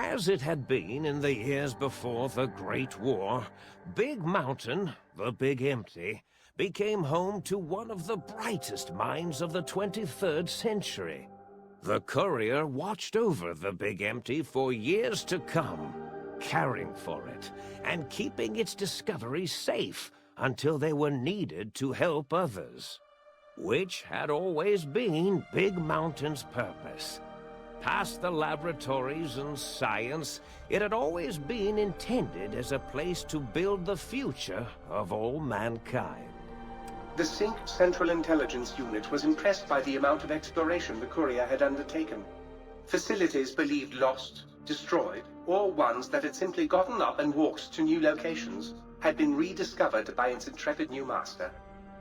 As it had been in the years before the Great War, Big Mountain, the Big Empty, became home to one of the brightest minds of the 23rd century. The Courier watched over the Big Empty for years to come, caring for it and keeping its discoveries safe until they were needed to help others, which had always been Big Mountain's purpose. Past the laboratories and science, it had always been intended as a place to build the future of all mankind. The Sync Central Intelligence Unit was impressed by the amount of exploration the Courier had undertaken. Facilities believed lost, destroyed, or ones that had simply gotten up and walked to new locations had been rediscovered by its intrepid new master.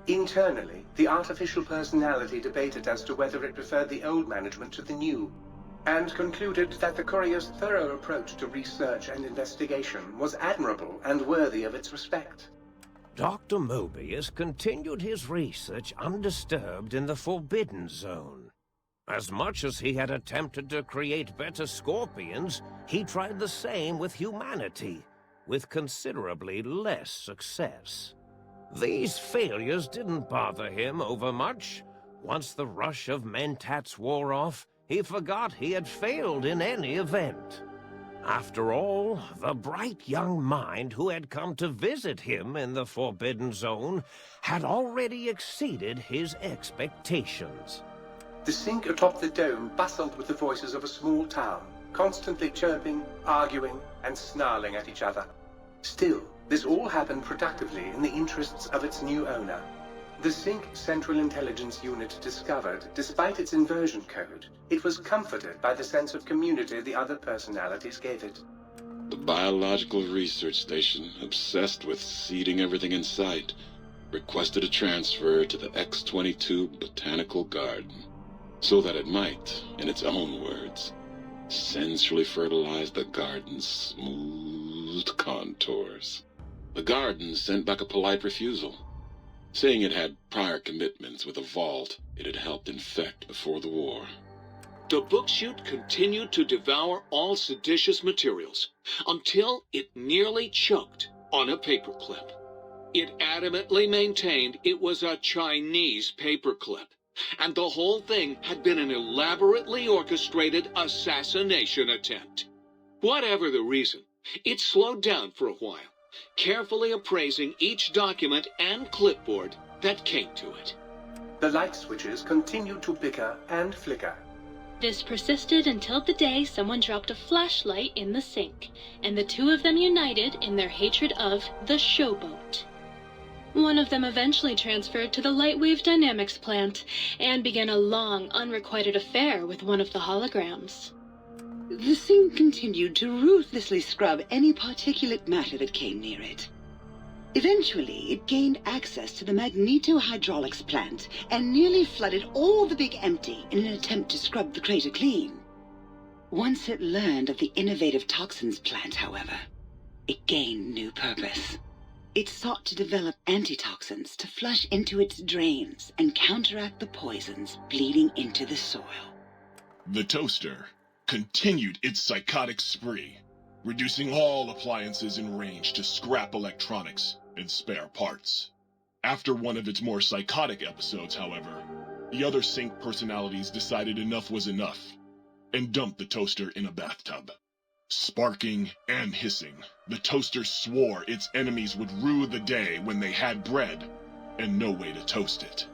Internally, the artificial personality debated as to whether it preferred the old management to the new, and concluded that the Courier's thorough approach to research and investigation was admirable and worthy of its respect. Dr. Mobius continued his research undisturbed in the Forbidden Zone. As much as he had attempted to create better Scorpions, he tried the same with humanity, with considerably less success. These failures didn't bother him overmuch. Once the rush of Mentats wore off, he forgot he had failed in any event. After all, the bright young mind who had come to visit him in the Forbidden Zone had already exceeded his expectations. The Sync atop the dome bustled with the voices of a small town, constantly chirping, arguing, and snarling at each other. Still, this all happened productively in the interests of its new owner. The Sync Central Intelligence Unit discovered, despite its inversion code, it was comforted by the sense of community the other personalities gave it. The Biological Research Station, obsessed with seeding everything in sight, requested a transfer to the X-22 Botanical Garden, so that it might, in its own words, sensually fertilize the garden's smooth contours. The garden sent back a polite refusal, saying it had prior commitments with a vault it had helped infect before the war. The book chute continued to devour all seditious materials until it nearly choked on a paperclip. It adamantly maintained it was a Chinese paperclip, and the whole thing had been an elaborately orchestrated assassination attempt. Whatever the reason, it slowed down for a while, carefully appraising each document and clipboard that came to it. The light switches continued to bicker and flicker. This persisted until the day someone dropped a flashlight in the sink, and the two of them united in their hatred of the Showboat. One of them eventually transferred to the Lightwave Dynamics plant, and began a long, unrequited affair with one of the holograms. The Sync continued to ruthlessly scrub any particulate matter that came near it. Eventually, it gained access to the Magneto-Hydraulics plant and nearly flooded all the Big Empty in an attempt to scrub the crater clean. Once it learned of the innovative toxins plant, however, it gained new purpose. It sought to develop antitoxins to flush into its drains and counteract the poisons bleeding into the soil. The Toaster continued its psychotic spree, reducing all appliances in range to scrap electronics and spare parts. After one of its more psychotic episodes, however, the other Sync personalities decided enough was enough and dumped the Toaster in a bathtub. Sparking and hissing, the Toaster swore its enemies would rue the day when they had bread and no way to toast it.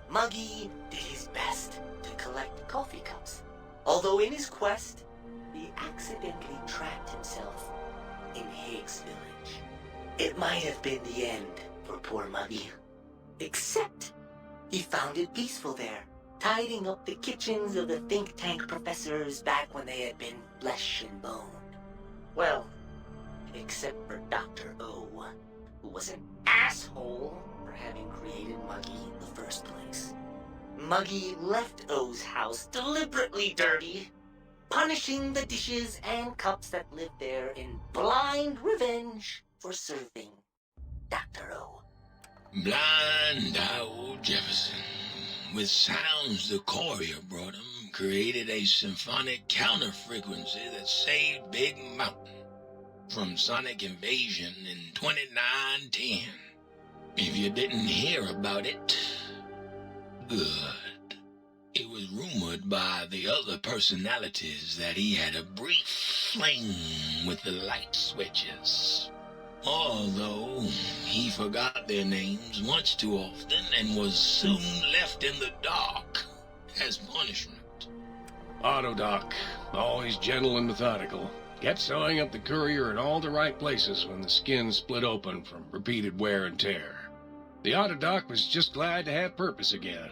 Muggy did his best to collect coffee cups, although in his quest, he accidentally trapped himself in Higgs Village. It might have been the end for poor Muggy, except he found it peaceful there, tidying up the kitchens of the think tank professors back when they had been flesh and bone. Well, except for Dr. O, who was an asshole for having created Muggy in the first place. Muggy left O's house deliberately dirty, punishing the dishes and cups that lived there in blind revenge for serving Dr. O. Blind old Jefferson, with sounds the courier brought him, created a symphonic counter-frequency that saved Big Mountain from sonic invasion in 2910. If you didn't hear about it, good. It was rumored by the other personalities that he had a brief fling with the light switches. Although he forgot their names much too often and was soon left in the dark as punishment. Autodoc, always gentle and methodical, kept sewing up the courier in all the right places when the skin split open from repeated wear and tear. The Autodoc was just glad to have purpose again.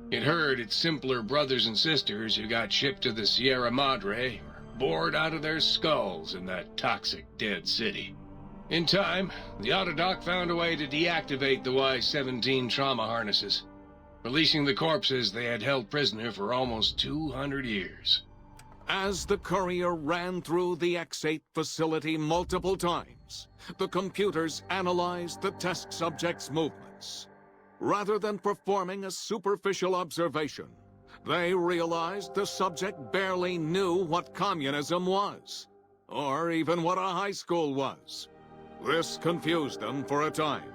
It heard its simpler brothers and sisters who got shipped to the Sierra Madre were bored out of their skulls in that toxic dead city. In time, the Autodoc found a way to deactivate the Y-17 trauma harnesses, releasing the corpses they had held prisoner for almost 200 years. As the courier ran through the X-8 facility multiple times, the computers analyzed the test subject's movements. Rather than performing a superficial observation, they realized the subject barely knew what communism was, or even what a high school was. This confused them for a time,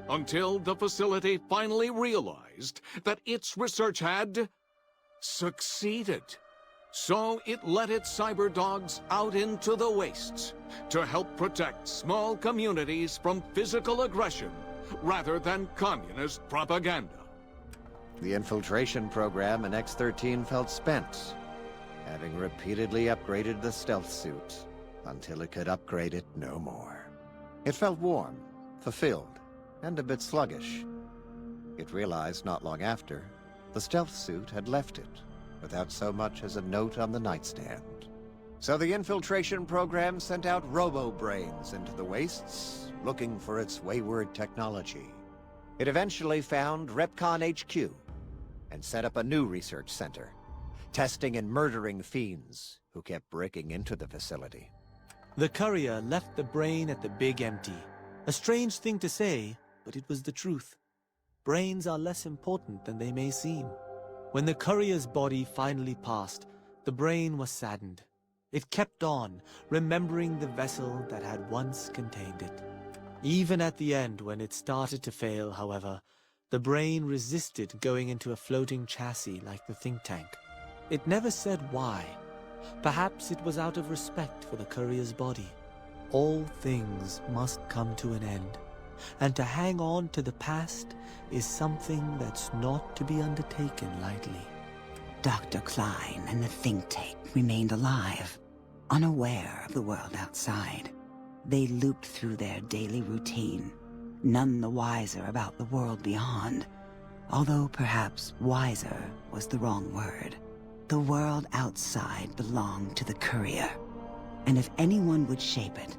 until the facility finally realized that its research had succeeded. So it let its cyber dogs out into the wastes to help protect small communities from physical aggression rather than communist propaganda. The infiltration program in X-13 felt spent, having repeatedly upgraded the stealth suit until it could upgrade it no more. It felt warm, fulfilled, and a bit sluggish. It realized not long after, the stealth suit had left it, without so much as a note on the nightstand. So the infiltration program sent out robo-brains into the wastes, looking for its wayward technology. It eventually found Repcon HQ, and set up a new research center, testing and murdering fiends who kept breaking into the facility. The courier left the brain at the Big Empty. A strange thing to say, but it was the truth. Brains are less important than they may seem. When the courier's body finally passed, the brain was saddened. It kept on, remembering the vessel that had once contained it. Even at the end, when it started to fail, however, the brain resisted going into a floating chassis like the think tank. It never said why. Perhaps it was out of respect for the courier's body. All things must come to an end, and to hang on to the past is something that's not to be undertaken lightly. Dr. Klein and the think tank remained alive, unaware of the world outside. They looped through their daily routine, none the wiser about the world beyond, although perhaps wiser was the wrong word. The world outside belonged to the courier, and if anyone would shape it,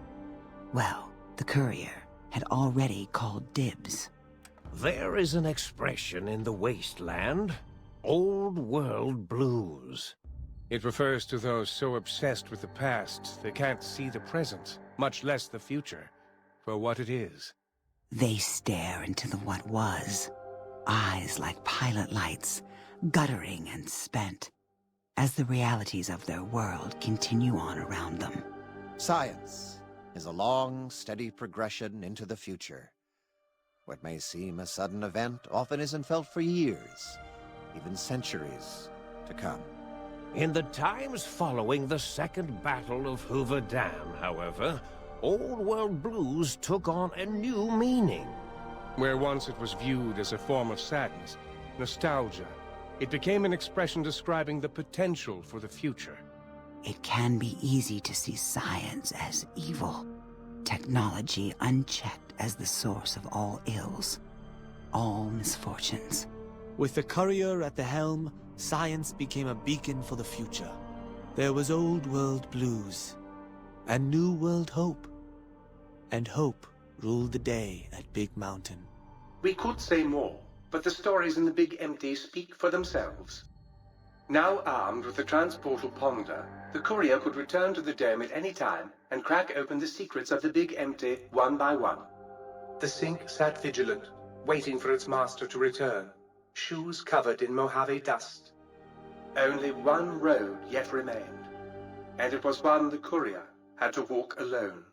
well, the courier had already called dibs. There is an expression in the wasteland, old world blues. It refers to those so obsessed with the past they can't see the present, much less the future, for what it is. They stare into the what was, eyes like pilot lights, guttering and spent, as the realities of their world continue on around them. Science is a long, steady progression into the future. What may seem a sudden event often isn't felt for years, even centuries to come. In the times following the Second Battle of Hoover Dam, however, Old World Blues took on a new meaning. Where once it was viewed as a form of sadness, nostalgia, it became an expression describing the potential for the future. It can be easy to see science as evil, technology unchecked as the source of all ills, all misfortunes. With the courier at the helm, science became a beacon for the future. There was old world blues, and new world hope. And hope ruled the day at Big Mountain. We could say more, but the stories in the Big Empty speak for themselves. Now armed with the transportal Ponder, the courier could return to the dome at any time and crack open the secrets of the Big Empty one by one. The Sync sat vigilant, waiting for its master to return, shoes covered in Mojave dust. Only one road yet remained, and it was one the courier had to walk alone.